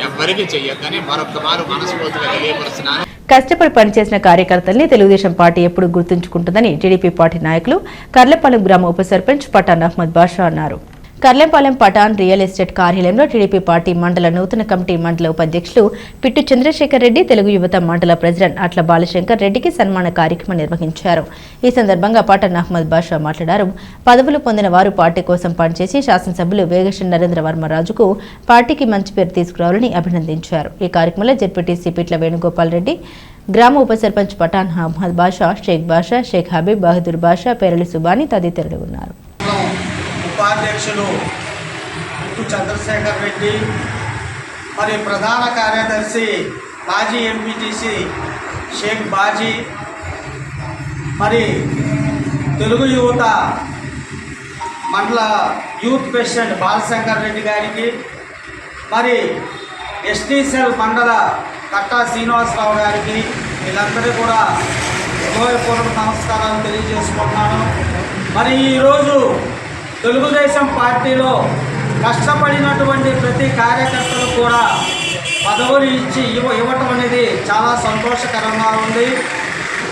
ఎవ్వరికి చెయ్యొద్దని మరొక మారు మనస్ఫూర్తిగా తెలియపరుస్తున్నాను. కష్టపడి పనిచేసిన కార్యకర్తల్ని తెలుగుదేశం పార్టీ ఎప్పుడు గుర్తుంచుకుంటుందని టీడీపీ పార్టీ నాయకులు కర్లపాలెం గ్రామ ఉప సర్పంచ్ పఠాన్ అహ్మద్ బాషా అన్నారు. కర్లపాలెం పఠాన్ రియల్ ఎస్టేట్ కార్యాలయంలో టీడీపీ పార్టీ మండల నూతన కమిటీ మండల ఉపాధ్యక్షులు పిట్టు చంద్రశేఖర్ రెడ్డి, తెలుగు యువత మండల ప్రెసిడెంట్ అట్ల బాలశంకర్ రెడ్డికి సన్మాన కార్యక్రమం నిర్వహించారు. ఈ సందర్భంగా పఠాన్ అహ్మద్ బాషా మాట్లాడారు. పదవులు పొందిన వారు పార్టీ కోసం పనిచేసి శాసనసభ్యులు వేగేశ్వర నరేంద్ర వర్మరాజుకు పార్టీకి మంచి పేరు తీసుకురావాలని అభినందించారు. ఈ కార్యక్రమంలో జెడ్పీటీసీ పిట్ల వేణుగోపాల్ రెడ్డి, గ్రామ ఉప సర్పంచ్ పఠాన్ అహ్మద్ బాషా, షేక్ బాషా, షేక్ హబీబ్, బహదూర్ బాషా, పేరళి సుబాని తదితరులు ఉన్నారు. ఉపాధ్యక్షులు పిట్టు చంద్రశేఖర్ రెడ్డి, మరి ప్రధాన కార్యదర్శి మాజీ ఎంపీటీసీ షేక్ బాజీ, మరి తెలుగు యువత మండల యూత్ ప్రెసిడెంట్ బాలశంకర్ రెడ్డి గారికి, మరి ఎస్టీ సెల్ మండల కట్టా శ్రీనివాసరావు గారికి, వీళ్ళందరూ కూడా హృదయపూర్వక నమస్కారాలు తెలియజేసుకుంటున్నాను. మరి ఈరోజు తెలుగుదేశం పార్టీలో కష్టపడినటువంటి ప్రతి కార్యకర్తలు కూడా పదవులు ఇచ్చి ఇవ్వటం అనేది చాలా సంతోషకరంగా ఉంది.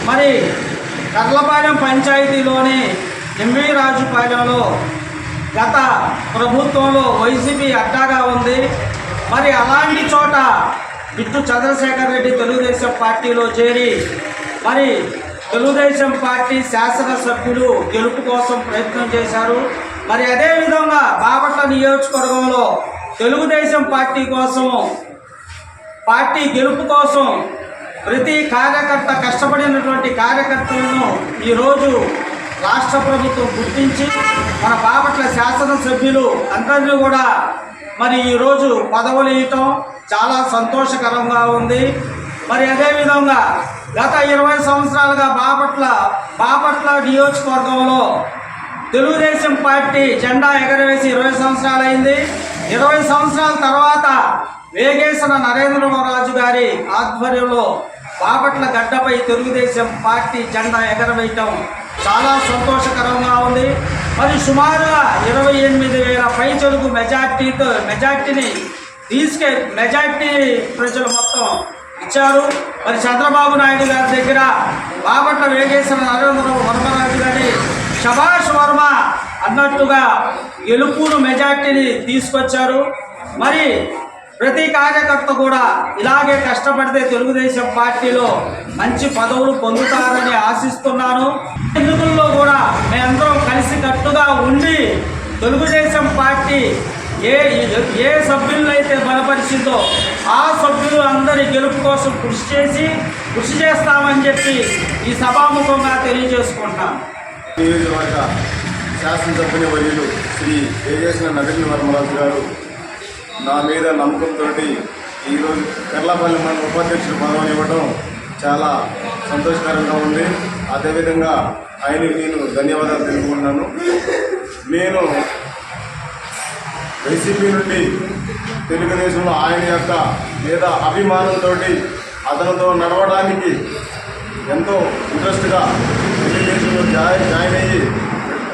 మరి కర్లపాలెం పంచాయతీలోని ఎంవి రాజుపాలెంలో గత ప్రభుత్వంలో వైసీపీ అడ్డాగా ఉంది. మరి అలాంటి చోట పిట్టు చంద్రశేఖర్ రెడ్డి తెలుగుదేశం పార్టీలో చేరి మరి తెలుగుదేశం పార్టీ శాసనసభ్యులు గెలుపు కోసం ప్రయత్నం చేశారు. మరి అదేవిధంగా బాపట్ల నియోజకవర్గంలో తెలుగుదేశం పార్టీ కోసం, పార్టీ గెలుపు కోసం ప్రతి కార్యకర్త కష్టపడినటువంటి కార్యకర్తలను ఈరోజు రాష్ట్ర ప్రభుత్వం గుర్తించి మన బాపట్ల శాసనసభ్యులు అందరినీ కూడా మరి ఈరోజు పదవులు ఇవ్వటం చాలా సంతోషకరంగా ఉంది. మరి అదేవిధంగా గత 20 సంవత్సరాలుగా బాపట్ల నియోజకవర్గంలో తెలుగుదేశం పార్టీ జెండా ఎగరవేసి 20 సంవత్సరాలైంది. 20 సంవత్సరాల తర్వాత వేగేశ్వర నరేంద్రరాజు గారి ఆధ్వర్యంలో బాపట్ల గడ్డపై తెలుగుదేశం పార్టీ జెండా ఎగరవేయటం చాలా సంతోషకరంగా ఉంది. మరి సుమారుగా 28,000 పైచలుగు మెజార్టీని మెజార్టీ ప్రజలు మొత్తం ఇచ్చారు. మరి చంద్రబాబు నాయుడు గారి దగ్గర బాపట్ల వేగేశ్వర నరేంద్ర వర్మరాజు గారి శభాష్ వర్మ అన్నట్టుగా గెలుపును మెజార్టీని తీసుకొచ్చారు. మరి ప్రతి కార్యకర్త కూడా ఇలాగే కష్టపడితే తెలుగుదేశం పార్టీలో మంచి పదవులు పొందుతారని ఆశిస్తున్నాను. ఎన్నికల్లో కూడా మేమందరం కలిసికట్టుగా ఉండి తెలుగుదేశం పార్టీ ఏ సభ్యులైతే బలపరిచిందో ఆ సభ్యులు అందరి గెలుపు కోసం కృషి చేస్తామని చెప్పి ఈ సభాముఖంగా తెలియజేసుకుంటాం. నియోజకవర్గ శాసనసభ్యుని వర్యులు శ్రీ వేగేశ్వర నరేంద్ర వర్మరాజు గారు నా మీద నమ్మకంతో ఈరోజు కర్లపాలెం మండల ఉపాధ్యక్షుడు పదవిని ఇవ్వడం చాలా సంతోషకరంగా ఉంది. అదేవిధంగా ఆయనకి నేను ధన్యవాదాలు తెలుపుకుంటున్నాను. నేను వైసీపీ నుండి తెలుగుదేశంలో ఆయన యొక్క మీద అభిమానంతో అతనితో నడవడానికి ఎంతో ఇంట్రెస్ట్గా తెలుగుదేశంలో జాయిన్ అయ్యి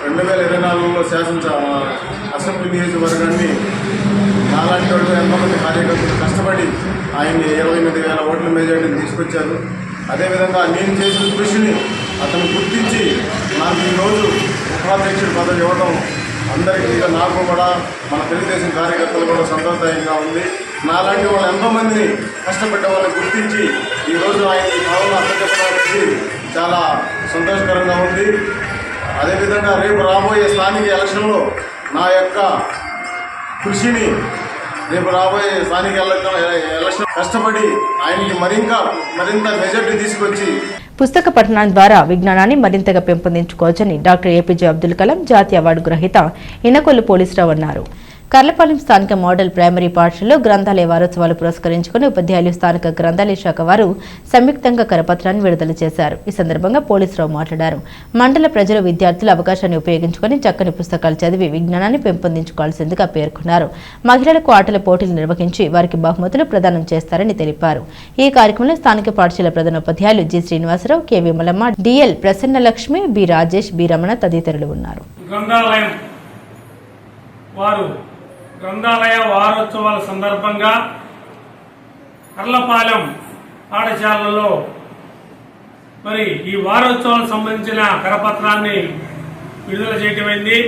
2024లో అసెంబ్లీ నియోజకవర్గాన్ని నాలాంటి వాళ్ళు ఎంతోమంది కార్యకర్తలు కష్టపడి ఆయన్ని 28,000 ఓట్ల మెజార్టీని తీసుకొచ్చారు. అదేవిధంగా నేను చేసిన కృషిని అతను గుర్తించి నాకు ఈరోజు ఉపాధ్యక్షుడి పదవి ఇవ్వడం అందరికీ, నాకు కూడా మన తెలుగుదేశం కార్యకర్తలు కూడా సంతోషదాయంగా ఉంది. నాలాంటి వాళ్ళు ఎంతోమందిని కష్టపడ్డ వాళ్ళని గుర్తించి ఈరోజు ఆయన ఈ పదవులు అప్పచెప్పడానికి చాలా సంతోషకరంగా ఉంది. అదేవిధంగా రేపు రాబోయే స్థానిక ఎలక్షన్లో నా యొక్క కృషిని రేపు రాబోయే స్థానిక ఎలక్షన్ కష్టపడి ఆయనకి మరింత మెజార్టీ తీసుకొచ్చి పుస్తక పఠనం ద్వారా విజ్ఞానాన్ని మరింతగా పెంపొందించుకోవచ్చని డాక్టర్ ఏపీజే అబ్దుల్ కలాం జాతీయ అవార్డు గ్రహీత ఇనకొల్లు పోలీసురావు అన్నారు. కర్లపాలెం స్థానిక మోడల్ ప్రైమరీ పాఠశాలలో గ్రంథాలయ వారోత్సవాలు పురస్కరించుకుని ఉపాధ్యాయులు స్థానిక గ్రంథాలయ శాఖ వారు సంయుక్తంగా కరపత్రాన్ని విడుదల చేశారు. ఈ సందర్భంగా పోలీసురావు మాట్లాడారు. మండల ప్రజలు విద్యార్థులు అవకాశాన్ని ఉపయోగించుకుని చక్కని పుస్తకాలు చదివి విజ్ఞానాన్ని పెంపొందించుకోవాల్సిందిగా పేర్కొన్నారు. మహిళలకు ఆటల పోటీలు నిర్వహించి వారికి బహుమతులు ప్రదానం చేస్తారని తెలిపారు. ఈ కార్యక్రమంలో స్థానిక పాఠశాల ప్రధానోపాధ్యాయులు G Srinivasarao, K Vimalamma, DL Prasannalakshmi, B Rajesh, B Ramana తదితరులు ఉన్నారు. గ్రంథాలయ వారోత్సవాల సందర్భంగా కర్లపాలెం పాఠశాలలో మరి ఈ వారోత్సవాలకు సంబంధించిన కరపత్రాన్ని విడుదల చేయటమైంది.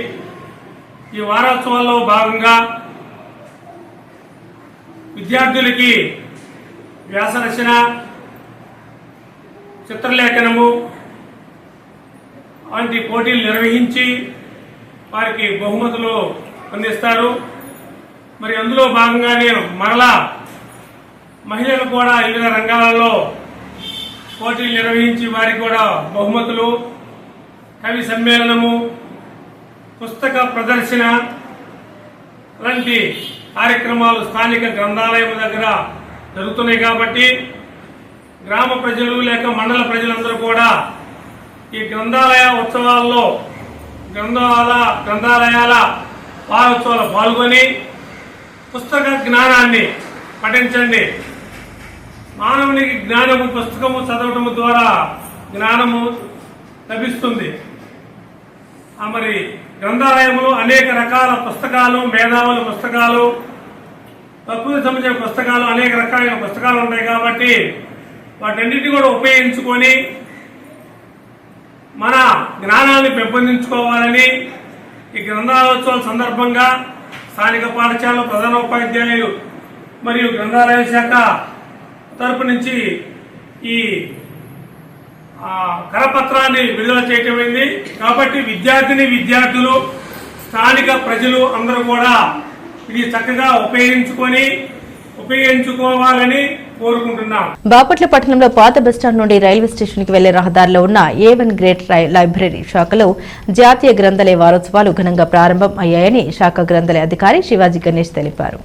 ఈ వారోత్సవాల్లో భాగంగా విద్యార్థులకి వ్యాసరచన, చిత్రలేఖనము వంటి పోటీలు నిర్వహించి వారికి బహుమతులు అందిస్తారు. మరి అందులో భాగంగానే మరలా మహిళలు కూడా వివిధ రంగాలలో పోటీలు నిర్వహించి వారికి కూడా బహుమతులు, కవి సమ్మేళనము, పుస్తక ప్రదర్శన లాంటి కార్యక్రమాలు స్థానిక గ్రంథాలయం దగ్గర జరుగుతున్నాయి. కాబట్టి గ్రామ ప్రజలు లేక మండల ప్రజలందరూ కూడా ఈ గ్రంథాలయ ఉత్సవాల్లో గ్రంథాలయాల వారోత్సవాలు పాల్గొని పుస్తక జ్ఞానాన్ని పఠించండి. మానవునికి జ్ఞానము పుస్తకము చదవటము ద్వారా జ్ఞానము లభిస్తుంది. మరి గ్రంథాలయంలో అనేక రకాల పుస్తకాలు, మేధావుల పుస్తకాలు, ప్రకృతి సంబంధించిన పుస్తకాలు, అనేక రకాలైన పుస్తకాలు ఉంటాయి. కాబట్టి వాటన్నిటిని కూడా ఉపయోగించుకొని మన జ్ఞానాన్ని పెంపొందించుకోవాలని ఈ గ్రంథాలయోత్సవాల సందర్భంగా స్థానిక పాఠశాల ప్రధానోపాధ్యాయులు మరియు గ్రంథాలయ శాఖ తరపు నుంచి ఈ కరపత్రాన్ని విడుదల చేయటమైంది. కాబట్టి విద్యార్థులు, స్థానిక ప్రజలు అందరూ కూడా ఇది చక్కగా ఉపయోగించుకోవాలని కోరుకుంటున్నాం. బాపట్ల పట్టణంలో పాత బస్టాండ్ నుండి రైల్వే స్టేషన్ కి వెళ్లే రహదారిలో ఉన్న A1 గ్రేడ్ లైబ్రరీ శాఖలో జాతీయ గ్రంథాలయ వారోత్సవాలు ఘనంగా ప్రారంభం అయ్యాయని శాఖ గ్రంథాలయ అధికారి శివాజీ గణేష్ తెలిపారు.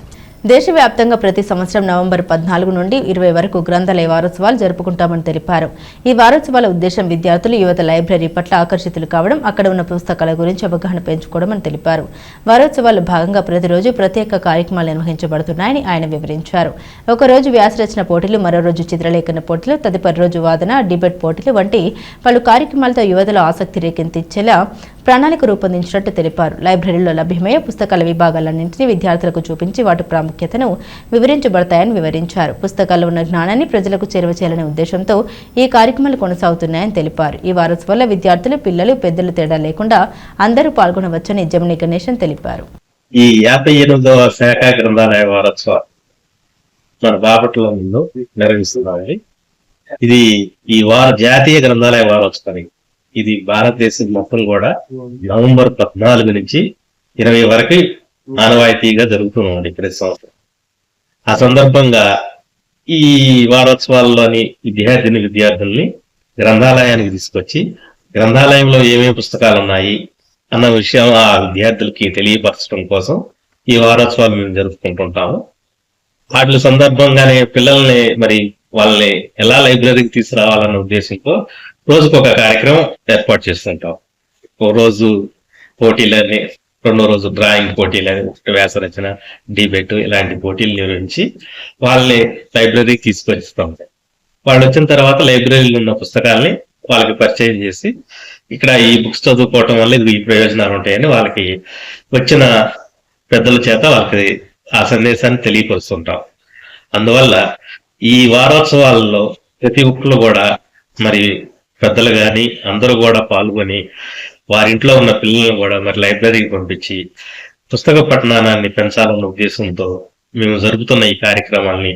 దేశవ్యాప్తంగా ప్రతి సంవత్సరం నవంబర్ 14 నుండి 20 వరకు గ్రంథాలయ వారోత్సవాలు జరుపుకుంటామని తెలిపారు. ఈ వారోత్సవాల ఉద్దేశం విద్యార్థులు, యువత లైబ్రరీ పట్ల ఆకర్షితులు కావడం, అక్కడ ఉన్న పుస్తకాల గురించి అవగాహన పెంచుకోవడం అని తెలిపారు. వారోత్సవాల్లో భాగంగా ప్రతిరోజు ప్రత్యేక కార్యక్రమాలు నిర్వహించబడుతున్నాయని ఆయన వివరించారు. ఒకరోజు వ్యాసరచన పోటీలు, మరో రోజు చిత్రలేఖన పోటీలు, తదుపరి రోజు వాదన, డిబేట్ పోటీలు వంటి పలు కార్యక్రమాలతో యువతలో ఆసక్తి రేకెత్తించేలా ప్రణాళిక రూపొందించినట్టు తెలిపారు. లైబ్రరీలో లభ్యమయ్యే పుస్తకాల విభాగాలన్నింటినీ విద్యార్థులకు చూపించి వాటి ప్రాముఖ్యతను వివరించబడతాయని వివరించారు. పుస్తకాల్లో ఉన్న జ్ఞానాన్ని ప్రజలకు చేరువ చేయాలనే ఉద్దేశంతో ఈ కార్యక్రమాలు కొనసాగుతున్నాయని తెలిపారు. ఈ వారోత్సవాల్లో విద్యార్థులు, పిల్లలు, పెద్దలు తేడా లేకుండా అందరూ పాల్గొనవచ్చని జమిని గణేశన్ తెలిపారు. ఈ 58వ శాఖ గ్రంథాలయ వారోత్సవం మన బాపట్ల ముందు నిర్వహిస్తున్నామండి. ఇది ఈ జాతీయ గ్రంథాలయ వారోత్సవం. ఇది భారతదేశం మొత్తం కూడా నవంబర్ 14 నుంచి 20 వరకు ఆనవాయితీగా జరుగుతుంది ప్రతి సంవత్సరం. ఆ సందర్భంగా ఈ వారోత్సవాల్లోని విద్యార్థుల్ని గ్రంథాలయానికి తీసుకొచ్చి గ్రంథాలయంలో ఏమేమి పుస్తకాలు ఉన్నాయి అన్న విషయం ఆ విద్యార్థులకి తెలియపరచడం కోసం ఈ వారోత్సవాలు మేము జరుపుకుంటుంటాము. వాటి సందర్భంగానే పిల్లల్ని వాళ్ళని ఎలా లైబ్రరీకి తీసుకురావాలన్న ఉద్దేశంతో రోజుకొక కార్యక్రమం ఏర్పాటు చేస్తుంటాం. ఓ రోజు పోటీలని, రెండో రోజు డ్రాయింగ్ పోటీలని, వ్యాసరచన, డిబేట్ ఇలాంటి పోటీలు నిర్వహించి వాళ్ళని లైబ్రరీకి తీసుకొస్తాం. వాళ్ళు వచ్చిన తర్వాత లైబ్రరీలో ఉన్న పుస్తకాలని వాళ్ళకి పరిచయం చేసి ఇక్కడ ఈ బుక్స్ చదువుకోవటం వల్ల ఈ ప్రయోజనాలు ఉంటాయని వాళ్ళకి వచ్చిన పెద్దల చేత వాళ్ళకి ఆ సందేశాన్ని తెలియపరుస్తుంటాం. అందువల్ల ఈ వారోత్సవాలలో ప్రతి ఒక్కరు కూడా పెద్దలు కానీ అందరూ కూడా పాల్గొని వారింట్లో ఉన్న పిల్లలను కూడా లైబ్రరీకి పంపించి పుస్తక పఠనాన్ని పెంచాలన్న ఉద్దేశంతో మేము జరుపుతున్న ఈ కార్యక్రమాల్ని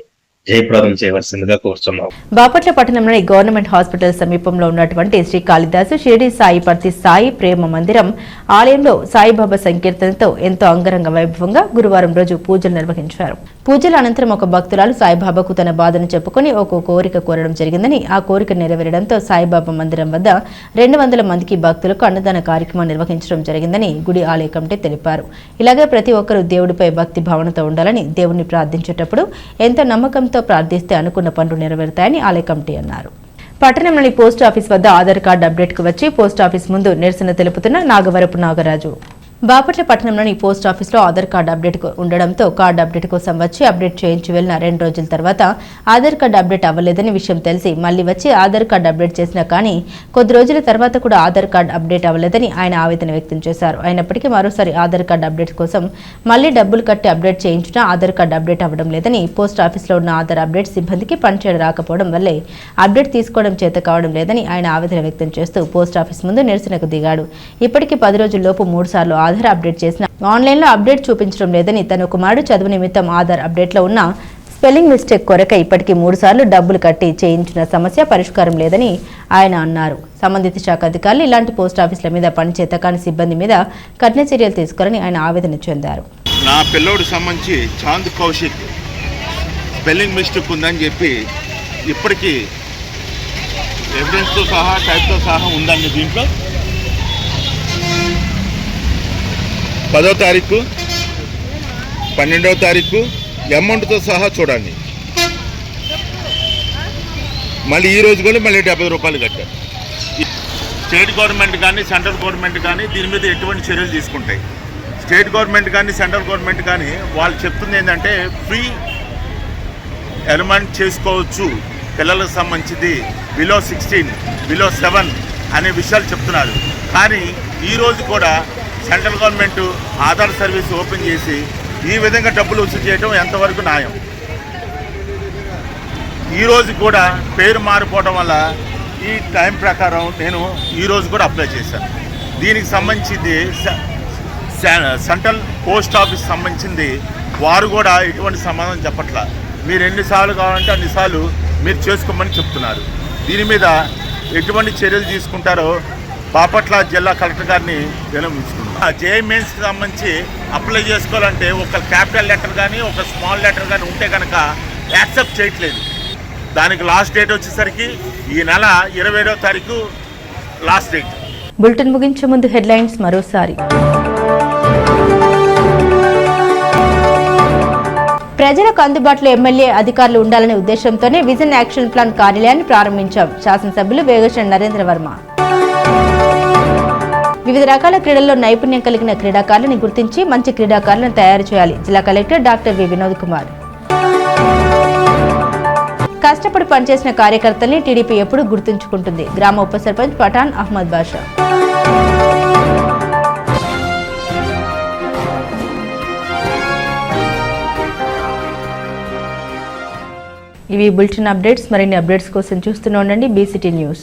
జయప్రదం చేయవలసిందిగా కోరుతున్నాం. బాపట్ల పట్టణంలోని గవర్నమెంట్ హాస్పిటల్ సమీపంలో ఉన్నటువంటి శ్రీ కాళిదాసు షిరిడి సాయి పర్తి సాయి ప్రేమ మందిరం ఆలయంలో సాయిబాబా సంకీర్తనతో ఎంతో అంగరంగ వైభవంగా గురువారం రోజు పూజలు నిర్వహించారు. పూజల అనంతరం ఒక భక్తురాలు సాయిబాబాకు తన బాధను చెప్పుకుని ఒక కోరిక కోరడం జరిగిందని, ఆ కోరిక నెరవేరడంతో సాయిబాబా మందిరం వద్ద 200 మందికి భక్తులకు అన్నదాన కార్యక్రమం నిర్వహించడం జరిగిందని గుడి ఆలయ కమిటీ తెలిపారు. ఇలాగే ప్రతి ఒక్కరూ దేవుడిపై భక్తి భావనతో ఉండాలని, దేవుణ్ణి ప్రార్థించేటప్పుడు ఎంతో నమ్మకంతో ప్రార్థిస్తే అనుకున్న పనులు నెరవేరుతాయని ఆలయ కమిటీ అన్నారు. పట్టణంలోని పోస్ట్ ఆఫీస్ వద్ద ఆధార్ కార్డు అప్డేట్ కు వచ్చి పోస్ట్ ఆఫీస్ ముందు నిరసన తెలుపుతున్న నాగవరపు నాగరాజు. బాపట్ల పట్టణంలోని పోస్ట్ ఆఫీస్లో ఆధార్ కార్డు అప్డేట్ ఉండడంతో కార్డు అప్డేట్ కోసం వచ్చి అప్డేట్ చేయించి వెళ్లిన 2 రోజుల తర్వాత ఆధార్ కార్డు అప్డేట్ అవ్వలేదని విషయం తెలిసి మళ్లీ వచ్చి ఆధార్ కార్డు అప్డేట్ చేసినా కానీ కొద్ది రోజుల తర్వాత కూడా ఆధార్ కార్డు అప్డేట్ అవ్వలేదని ఆయన ఆవేదన వ్యక్తం చేశారు. అయినప్పటికీ మరోసారి ఆధార్ కార్డు అప్డేట్ కోసం మళ్లీ డబ్బులు కట్టి అప్డేట్ చేయించినా ఆధార్ కార్డు అప్డేట్ అవ్వడం లేదని, పోస్ట్ ఆఫీస్లో ఉన్న ఆధార్ అప్డేట్ సిబ్బందికి పనిచేయడం రాకపోవడం వల్లే అప్డేట్ తీసుకోవడం చేత కావడం లేదని ఆయన ఆవేదన వ్యక్తం చేస్తూ పోస్ట్ ఆఫీస్ ముందు నిరసనకు దిగాడు. ఇప్పటికీ 10 రోజుల్లోపు 3 సార్లు ఆధార్ అప్డేట్ చేసిన ఆన్లైన్లో అప్డేట్ చూపించడం లేదని, తన కుమారుడు చదువు నిమిత్తం ఆధార్ అప్డేట్లో ఉన్న స్పెల్లింగ్ మిస్టేక్ కొరక ఇప్పటికీ 3 సార్లు డబ్బులు కట్టి చేయించిన సమస్య పరిష్కారం లేదని ఆయన అన్నారు. సంబంధిత శాఖ అధికారులు ఇలాంటి పోస్ట్ ఆఫీసుల మీద పనిచేత కాని సిబ్బంది మీద కఠిన చర్యలు తీసుకోవాలని ఆయన ఆవేదన చెందారు. నా పిల్లోడు సంబంధించి చాంద్ కౌశిక్ స్పెల్లింగ్ మిస్టేక్ ఉందని చెప్పి ఇప్పటికీ ఎవిడెన్స్తో సహా టైప్తో సహా ఉందండి. దీంట్లో 10వ తారీఖు 12వ తారీఖు అమౌంట్తో సహా చూడండి. మళ్ళీ ఈ రోజు కూడా మళ్ళీ 70 రూపాయలు కట్టారు. స్టేట్ గవర్నమెంట్ కానీ సెంట్రల్ గవర్నమెంట్ కానీ దీని మీద ఎటువంటి చర్యలు తీసుకుంటాయి. స్టేట్ గవర్నమెంట్ కానీ సెంట్రల్ గవర్నమెంట్ కానీ వాళ్ళు చెప్తుంది ఏంటంటే ఫ్రీ ఎలిమెంట్ చేసుకోవచ్చు పిల్లలకు సంబంధించింది, బిలో 16 బిలో 7 అనే విషయాలు చెప్తున్నారు. కానీ ఈరోజు కూడా central government Aadhaar service open చేసి ఈ విధంగా డబ్బులు వసూలు చేయడం ఎంతవరకు న్యాయం? ఈరోజు కూడా పేరు మారిపోవడం వల్ల ఈ టైం ప్రకారం నేను ఈరోజు కూడా అప్లై చేశాను. దీనికి సంబంధించింది సెంట్రల్ పోస్ట్ ఆఫీస్ సంబంధించింది వారు కూడా ఎటువంటి సమాధానం చెప్పట్లా. మీరు ఎన్నిసార్లు కావాలంటే అన్నిసార్లు మీరు చేసుకోమని చెప్తున్నారు. దీని మీద ఎటువంటి చర్యలు తీసుకుంటారో బాపట్ల జిల్లా కలెక్టర్ గారిని వినమించుకున్నాం. జేఈ మెయిన్స్కి సంబంధించి అప్లై చేసుకోవాలంటే ఒక క్యాపిటల్ లెటర్ కానీ ఒక స్మాల్ లెటర్ కానీ ఉంటే కనుక యాక్సెప్ట్ చేయట్లేదు. దానికి లాస్ట్ డేట్ వచ్చేసరికి ఈ నెల 27వ తారీఖు లాస్ట్ డేట్. బులెటిన్ ముగించే ముందు హెడ్లైన్స్ మరోసారి. ప్రజలకు అందుబాటులో ఎమ్మెల్యే అధికారులు ఉండాలనే ఉద్దేశంతోనే విజన్ యాక్షన్ ప్లాన్ కార్యాలయాన్ని ప్రారంభించాం. శాసనసభ్యులు వేగేశ్వర నరేంద్ర వర్మ. వివిధ రకాల క్రీడల్లో నైపుణ్యం కలిగిన క్రీడాకారులను గుర్తించి మంచి క్రీడాకారులను తయారు చేయాలి. జిల్లా collector doctor V Vinod Kumar. కష్టపడి పనిచేసిన కార్యకర్తల్ని టీడీపీ ఎప్పుడూ గుర్తుంచుకుంటుంది. గ్రామ ఉప సర్పంచ్ పఠాన్ అహ్మద్ బాషా. ఇవి బులెటిన్ అప్డేట్స్. మరిన్ని అప్డేట్స్ కోసం చూస్తూనే ఉండండి BCT న్యూస్.